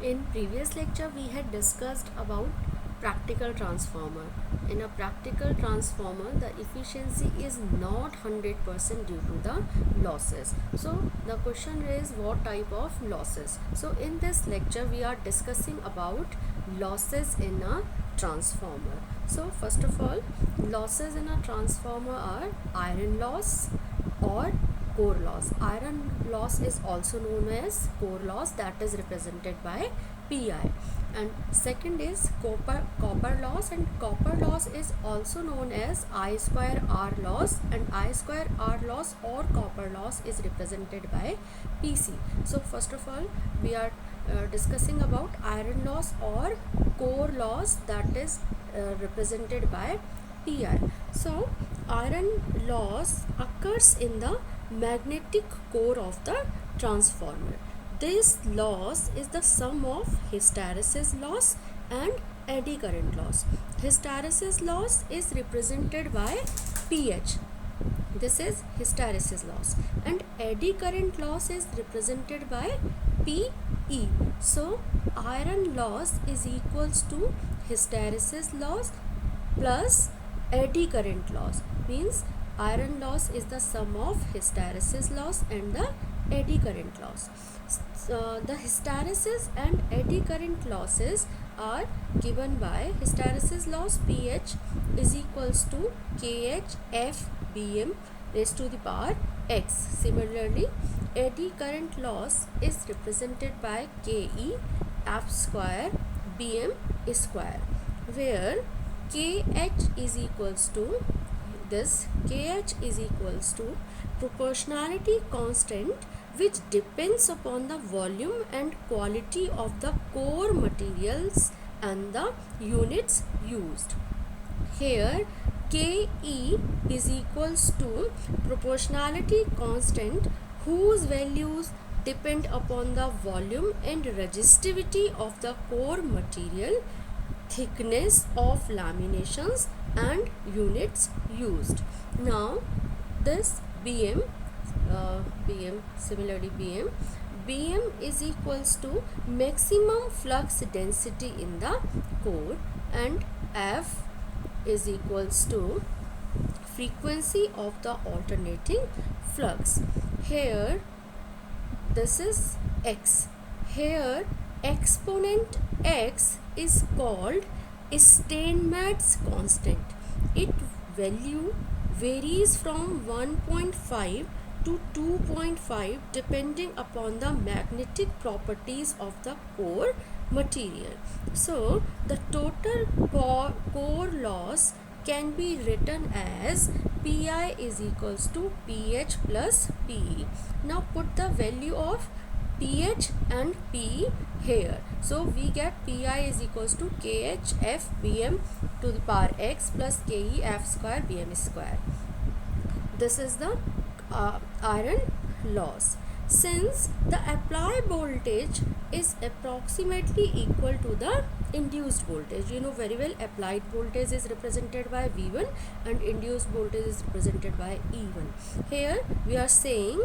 In previous lecture we had discussed about practical transformer. In a practical transformer the efficiency is not 100% due to the losses. So the question is what type of losses. So in this lecture we are discussing about losses in a transformer. So first of all, losses in a transformer are iron loss or core loss. Iron loss is also known as core loss, that is represented by Pi. And second is copper loss, and copper loss is also known as I square R loss, and I square R loss or copper loss is represented by Pc. So first of all we are discussing about iron loss or core loss, that is represented by Pi. So iron loss occurs in the magnetic core of the transformer. This loss is the sum of hysteresis loss and eddy current loss. Hysteresis loss is represented by PH. This is hysteresis loss, and eddy current loss is represented by PE. So iron loss is equals to hysteresis loss plus eddy current loss, means iron loss is the sum of hysteresis loss and the eddy current loss. The hysteresis and eddy current losses are given by hysteresis loss PH is equals to KH F BM raised to the power X. Similarly, eddy current loss is represented by KE F square BM square, where KH is equals to this KH is equals to proportionality constant, which depends upon the volume and quality of the core materials and the units used. Here KE is equals to proportionality constant whose values depend upon the volume and resistivity of the core material, thickness of laminations and units used. Now this BM is equals to maximum flux density in the core, and F is equals to frequency of the alternating flux. Here this is X. Here exponent X is called Steinmetz constant. Its value varies from 1.5 to 2.5 depending upon the magnetic properties of the core material. So the total core loss can be written as Pi is equals to PH plus PE. Now put the value of PH and PE here. So we get Pi is equals to KH F BM to the power X plus KE F square BM square. This is the iron loss. Since the applied voltage is approximately equal to the induced voltage, you know very well applied voltage is represented by V1 and induced voltage is represented by E1. Here we are saying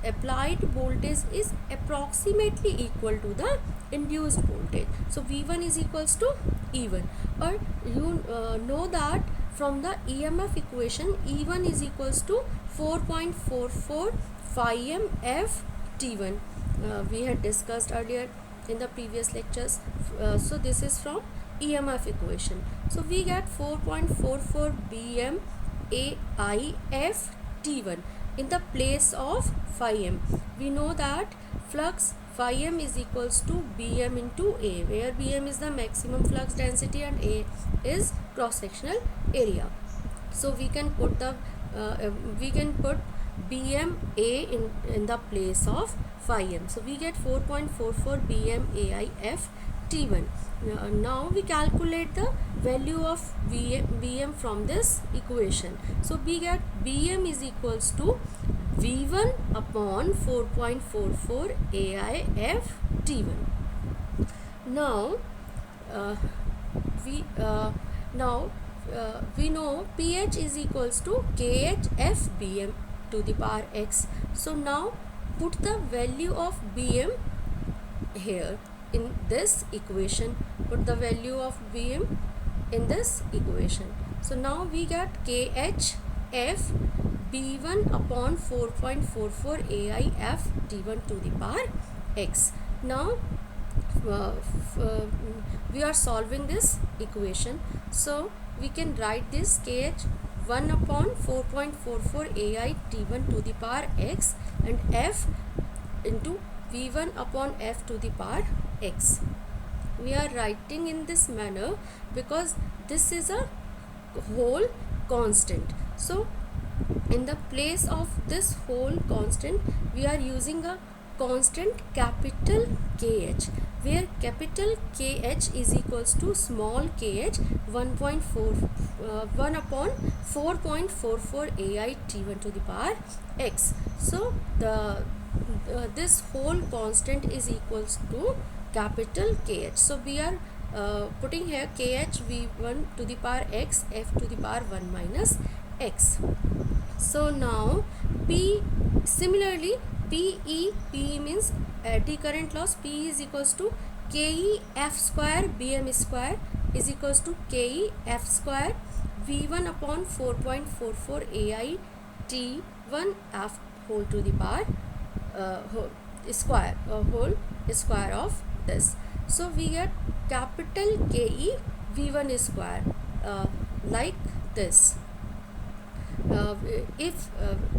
applied voltage is approximately equal to the induced voltage. So V1 is equals to E1, or you know that from the EMF equation E1 is equals to 4.44 phi m F T1. We had discussed earlier in the previous lectures. So this is from EMF equation. So we get 4.44 bm AIF T1 in the place of phi m. We know that flux phi m is equals to bm into A, where bm is the maximum flux density and A is cross sectional area. So we can put the bm A in the place of phi m. So we get 4.44 bm AIF T1. Now we calculate the value of bm from this equation. So we get bm is equals to V1 upon 4.44 AIF T1. Now we know pH is equals to KH F BM to the power X. So now put the value of BM here in this equation. Put the value of Bm in this equation. So now we get Kh f B1 upon 4.44 AIF D1 to the power x. Now we are solving this equation, so we can write this Kh 1 upon 4.44 AI T1 to the power x and f into V1 upon f to the power x. We are writing in this manner because this is a whole constant. So in the place of this whole constant, we are using a constant capital Kh, where capital Kh is equals to small kh 1 upon 4.44 AI T1 to the power x. So the this whole constant is equals to capital Kh. So we are putting here Kh V1 to the power x f to the power 1 minus x. So now P, similarly P means eddy current loss. P is equals to Ke F square Bm square is equals to Ke F square V1 upon 4.44 AI T1 F whole to the power whole square of this. So we get capital Ke V1 square like this. If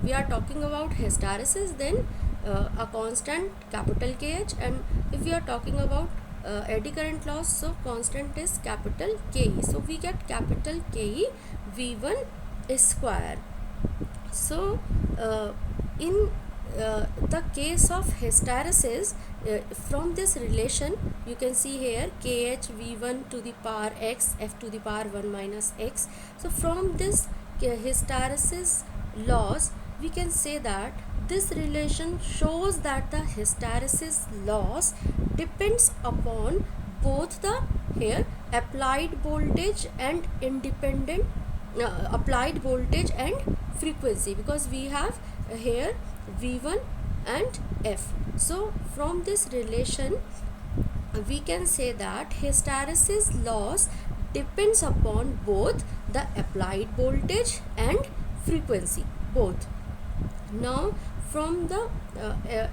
we are talking about hysteresis, then a constant capital Kh, and if we are talking about eddy current loss, so constant is capital Ke. So we get capital Ke V1 square. So in the case of hysteresis, from this relation you can see here Kh V1 to the power x f to the power 1 minus x. So from this hysteresis loss, we can say that this relation shows that the hysteresis loss depends upon both the here applied voltage and independent applied voltage and frequency, because we have here V1 and f. So from this relation we can say that hysteresis loss depends upon both the applied voltage and frequency, both. Now from the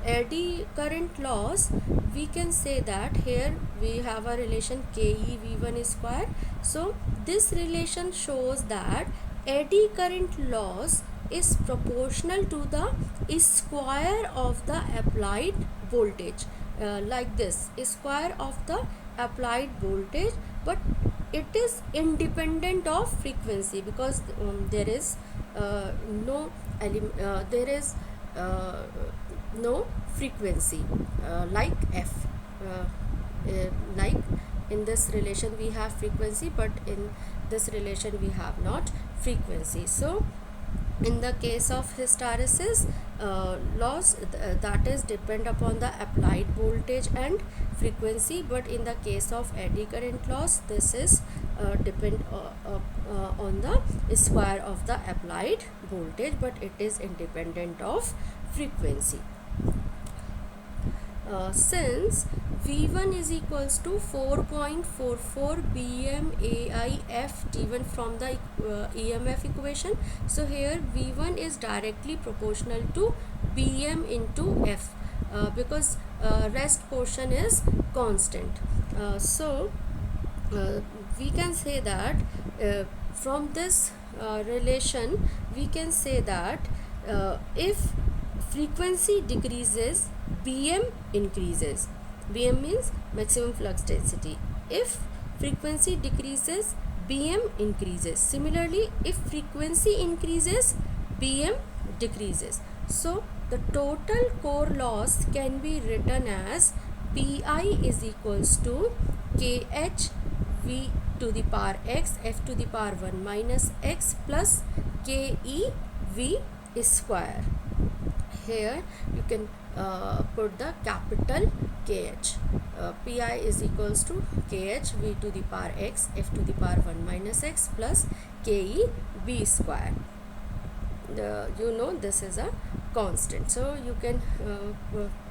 eddy current loss, we can say that here we have a relation Ke V1 square. So this relation shows that eddy current loss is proportional to the square of the applied voltage, like this, square of the applied voltage, but it is independent of frequency, because there is no frequency like f. Like in this relation we have frequency, but in this relation we have not frequency. So in the case of hysteresis loss, that is depend upon the applied voltage and frequency, but in the case of eddy current loss, this is depend on the square of the applied voltage, but it is independent of frequency. Since V1 is equals to 4.44 BMAIF T1 from the EMF equation, so here V1 is directly proportional to BM into F, because rest portion is constant. So we can say that from this relation we can say that if frequency decreases, Bm increases. Bm means maximum flux density. If frequency decreases, Bm increases. Similarly, if frequency increases, Bm decreases. So the total core loss can be written as Pi is equals to Kh V to the power x f to the power 1 minus x plus Ke V square. Here you can put the capital Kh. Pi is equals to Kh V to the power x f to the power 1 minus x plus Ke V square. You know this is a constant, so you can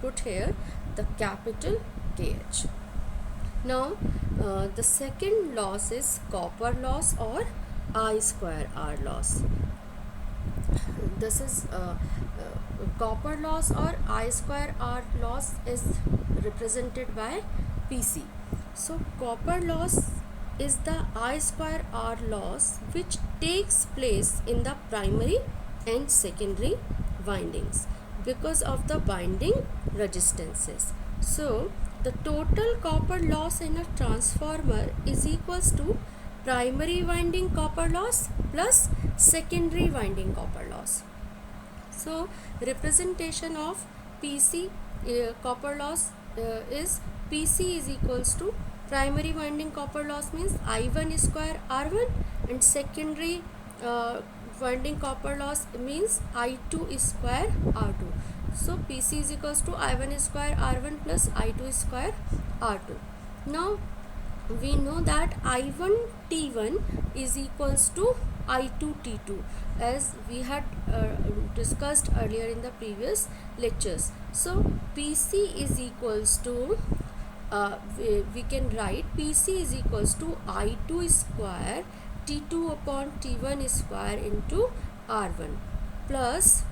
put here the capital Kh. Now the second loss is copper loss or I square R loss. This is copper loss or I square R loss is represented by PC. So copper loss is the I square R loss which takes place in the primary and secondary windings because of the binding resistances. So the total copper loss in a transformer is equals to primary winding copper loss plus secondary winding copper loss. So representation of PC copper loss is PC is equals to primary winding copper loss means I1 square R1 and secondary winding copper loss means I2 square R2. So PC is equals to I1 square R1 plus I2 square R2. Now we know that I1 T1 is equals to I2 T2 as we had discussed earlier in the previous lectures. So PC is equals to we can write PC is equals to I2 square T2 upon T1 square into R1 plus,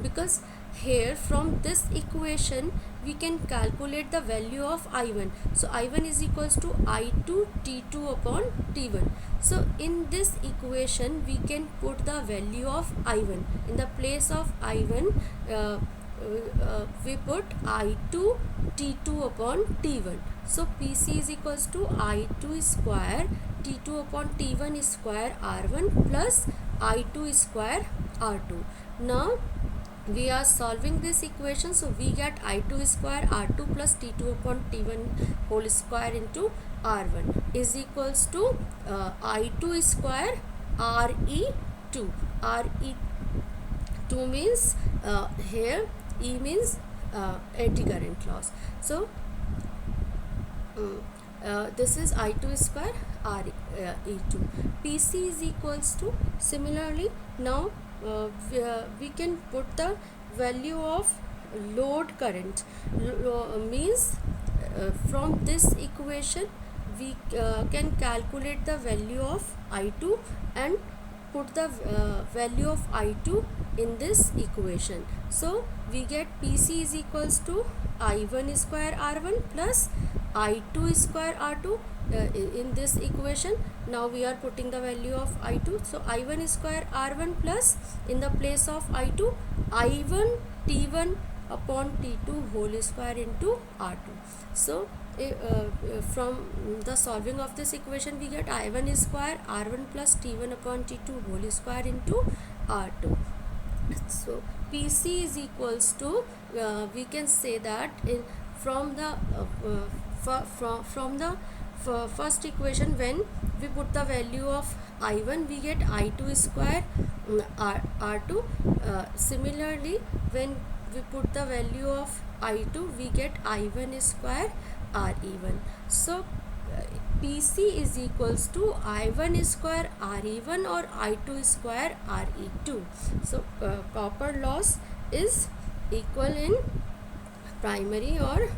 because here from this equation we can calculate the value of I1. So I1 is equals to I2 T2 upon T1. So in this equation we can put the value of I1 in the place of I1. We put I2 T2 upon T1. So PC is equals to I2 square T2 upon T1 square R1 plus I2 square R2. Now we are solving this equation, so we get I2 square R2 plus T2 upon T1 whole square into R1 is equals to I2 square RE2. RE2 means here E means eddy current loss. So this is I2 square RE2. PC is equals to, similarly now we can put the value of load current means from this equation we can calculate the value of I2 and put the value of I2 in this equation. So we get PC is equals to I1 square R1 plus I2 square R2 in this equation. Now we are putting the value of I2. So I1 square R1 plus, in the place of I2, I1 T1 upon T2 whole square into R2. So from the solving of this equation we get I1 square R1 plus T1 upon T2 whole square into R2. So PC is equals to we can say that from the first equation, when we put the value of I1 we get I2 square R2. Similarly when we put the value of I2 we get I1 square RE1. So PC is equals to I1 square RE1 or I2 square RE2. So copper loss is equal in primary or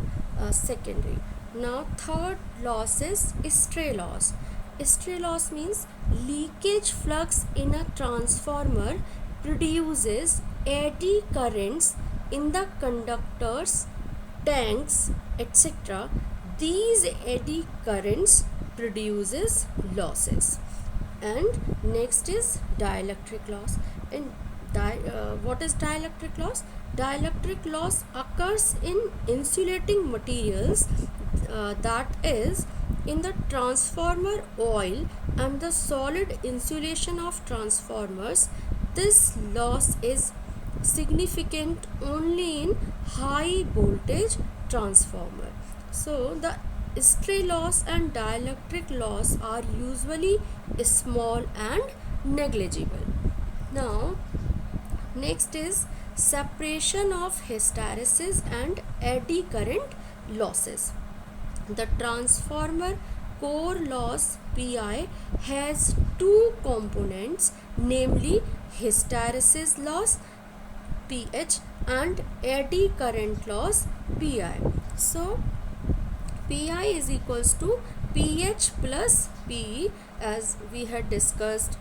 secondary. Now third loss is stray loss. Stray loss means leakage flux in a transformer produces eddy currents in the conductors, tanks, etc. These eddy currents produces losses. And next is dielectric loss. And what is dielectric loss? Dielectric loss occurs in insulating materials, that is in the transformer oil and the solid insulation of transformers. This loss is significant only in high voltage transformer. So the stray loss and dielectric loss are usually small and negligible. Now next is separation of hysteresis and eddy current losses. The transformer core loss Pi has two components, namely hysteresis loss PH and eddy current loss Pi. So Pi is equals to Ph plus Pe, as we had discussed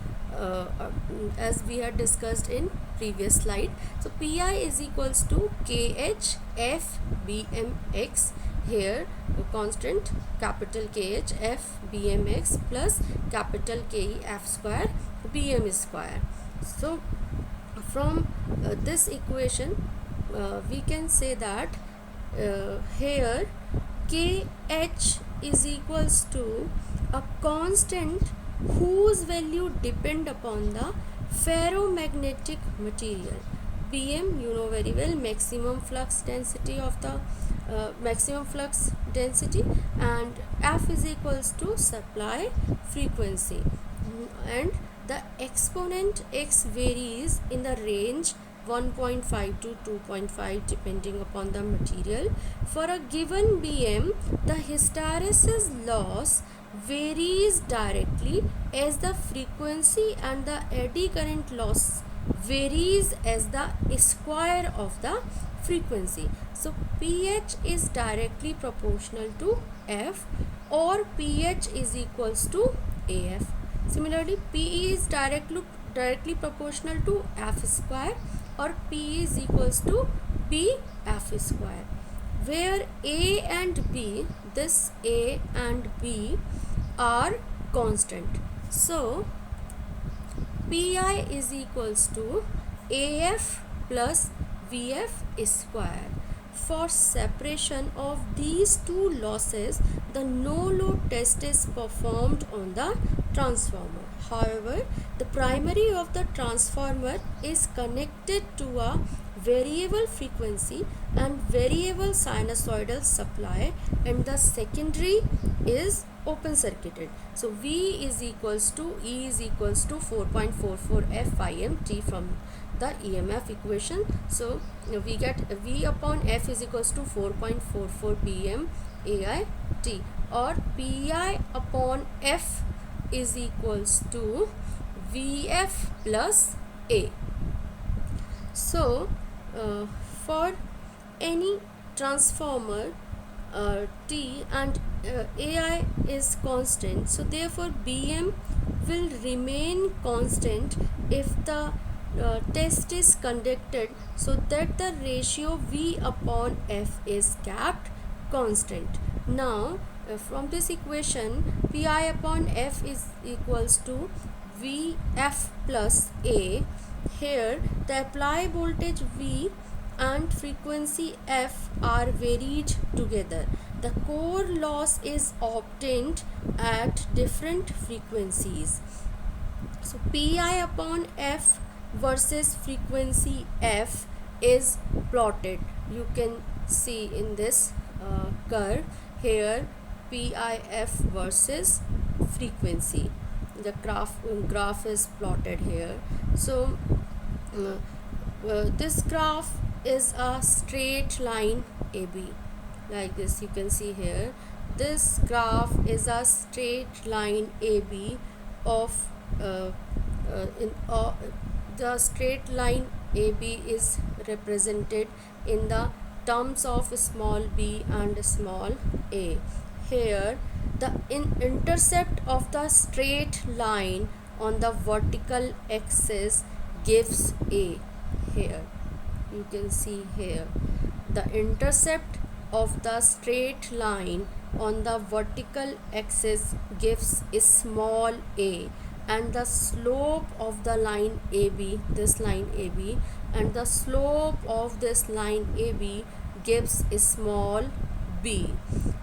in previous slide. So Pi is equals to Kh F Bmx, here constant capital Kh F Bmx plus capital Ke F square Bm square. So from this equation we can say that here Kh is equals to a constant whose value depend upon the ferromagnetic material. Bm, you know very well, maximum flux density of the and F is equals to supply frequency, and the exponent x varies in the range 1.5 to 2.5 depending upon the material. For a given Bm, the hysteresis loss varies directly as the frequency, and the eddy current loss varies as the square of the frequency. So Ph is directly proportional to F, or Ph is equals to AF. Similarly, Pe is directly proportional to F square, or P is equals to Bf square, where A and B, this A and B are constant. So Pi is equals to AF plus Vf square. For separation of these two losses, the no-load test is performed on the transformer. However, the primary of the transformer is connected to a variable frequency and variable sinusoidal supply, and the secondary is open circuited. So V is equals to E is equals to 4.44 F Im T from the EMF equation. So we get V upon F is equals to 4.44 Pm Ai T, or Pi upon F is equals to Vf plus A. So for any transformer T and Ai is constant, so therefore Bm will remain constant if the test is conducted, so that the ratio V upon F is kept constant. Now from this equation, Pi upon F is equals to Vf plus A. Here the applied voltage V and frequency F are varied together. The core loss is obtained at different frequencies. So Pi upon F versus frequency F is plotted. You can see in this curve here PIF versus frequency. The graph is plotted here. So this graph is a straight line AB, like this. You can see here this graph is a straight line AB of the straight line AB is represented in the terms of small b and small a. Here the intercept of the straight line on the vertical axis gives A. Here you can see here the intercept of the straight line on the vertical axis gives a small a, and the slope of the line AB, this line AB, and the slope of this line AB gives a small b.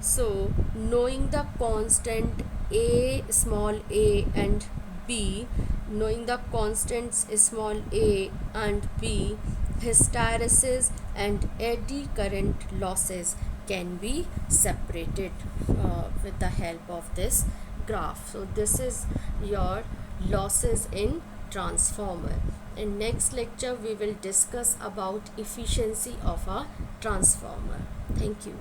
So knowing the constant a, small a and b, knowing the constants small a and b, hysteresis and eddy current losses can be separated with the help of this graph. So this is your losses in transformer. In next lecture we will discuss about efficiency of a transformer. Thank you.